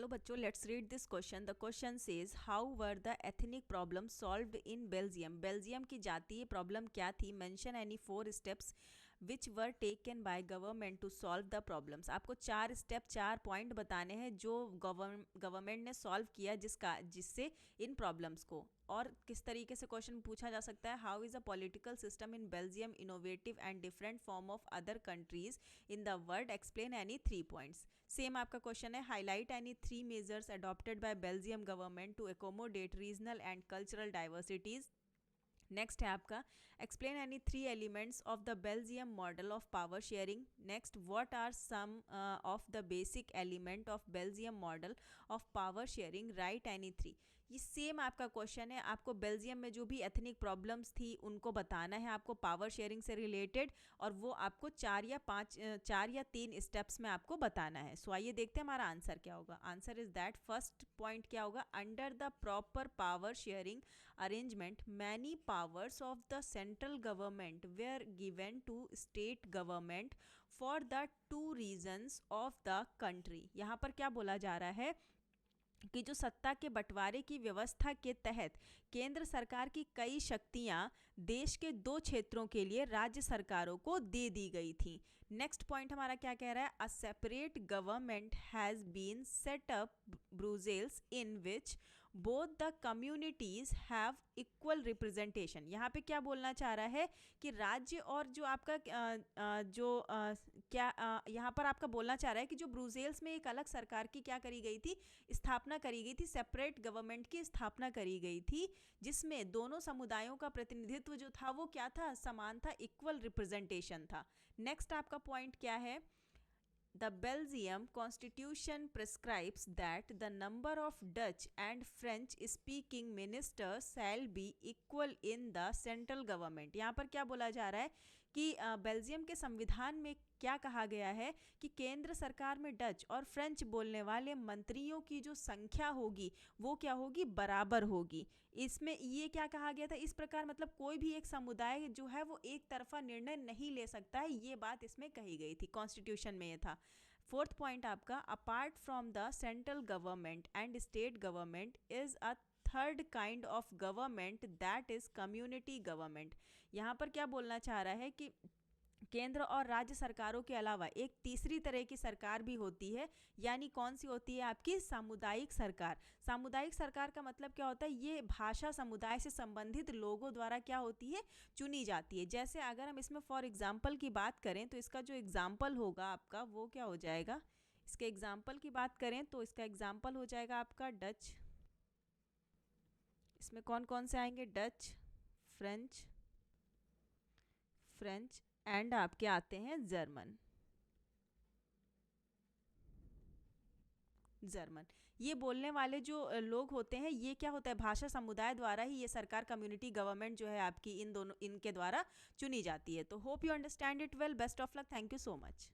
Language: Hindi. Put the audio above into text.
चलो बच्चों, let's read this question. The question says how were the ethnic problem solved in Belgium. Belgium की जातीय प्रॉब्लम क्या थी? Mention any 4 steps which were taken by government to solve the problems. आपको 4 स्टेप 4 पॉइंट बताने हैं जो गवर्नमेंट ने सॉल्व किया जिससे इन प्रॉब्लम्स को. और किस तरीके से क्वेश्चन पूछा जा सकता है? How is a political system in Belgium innovative and different form of other countries in the world, explain any 3 points. Same आपका क्वेश्चन है, highlight any 3 measures adopted by Belgium government to accommodate regional and cultural diversities. Next है आपका, explain any 3 elements of the Belgium model of power sharing. Next, what are some of the basic element of Belgium model of power sharing, right any 3. ये सेम आपका क्वेश्चन है. आपको बेल्जियम में जो भी एथनिक प्रॉब्लम्स थी उनको बताना है आपको पावर शेयरिंग से रिलेटेड, और वो आपको 4 या 3 स्टेप्स में आपको बताना है. सो आइए देखते हैं हमारा आंसर क्या होगा. Answer is that first point क्या होगा, under the proper power sharing arrangement many powers of the central government were given to state government for the 2 regions of the country. यहाँ पर क्या बोला जा रहा है कि जो सत्ता के बंटवारे की व्यवस्था के तहत केंद्र सरकार की कई शक्तियां देश के 2 क्षेत्रों के लिए राज्य सरकारों को दे दी गई थी. नेक्स्ट पॉइंट हमारा क्या कह रहा है, a separate government has been set up Brussels in which both the communities have equal representation. यहाँ पे क्या बोलना चाह रहा है कि राज्य और जो आपका यहाँ पर आपका बोलना चाह रहा है कि जो ब्रुसेल्स में एक अलग सरकार की क्या करी गई थी, स्थापना करी गई थी, सेपरेट गवर्नमेंट की स्थापना करी गई थी, जिसमें दोनों समुदायों का प्रतिनिधित्व जो था वो क्या था, समान था, इक्वल रिप्रेजेंटेशन था. नेक्स्ट आपका पॉइंट क्या है, The Belgium constitution prescribes that the number of Dutch and French speaking ministers shall be equal in the central government. यहाँ पर क्या बोला जा रहा है कि बेल्जियम के संविधान में क्या कहा गया है कि केंद्र सरकार में डच और फ्रेंच बोलने वाले मंत्रियों की जो संख्या होगी वो क्या होगी, बराबर होगी. इसमें ये क्या कहा गया था, इस प्रकार मतलब कोई भी एक समुदाय जो है वो एक तरफा निर्णय नहीं ले सकता है, ये बात इसमें कही गई थी, कॉन्स्टिट्यूशन में ये था. फोर्थ पॉइंट आपका, apart from the central government and state government is a third kind of government that is community government. यहाँ पर क्या बोलना चाह रहा है कि केंद्र और राज्य सरकारों के अलावा एक तीसरी तरह की सरकार भी होती है, यानी कौन सी होती है आपकी, सामुदायिक सरकार. सामुदायिक सरकार का मतलब क्या होता है, ये भाषा समुदाय से संबंधित लोगों द्वारा क्या होती है, चुनी जाती है. जैसे अगर हम इसमें फॉर एग्जाम्पल की बात करें तो इसका जो एग्जाम्पल होगा आपका वो क्या हो जाएगा, इसके एग्जाम्पल की बात करें तो इसका एग्जाम्पल हो जाएगा आपका डच. इसमें कौन कौन से आएंगे, डच, फ्रेंच एंड आपके आते हैं जर्मन. ये बोलने वाले जो लोग होते हैं ये क्या होता है, भाषा समुदाय द्वारा ही ये सरकार, कम्युनिटी गवर्नमेंट जो है आपकी इनके द्वारा चुनी जाती है. तो hope you understand it well. Best of luck. Thank you so much.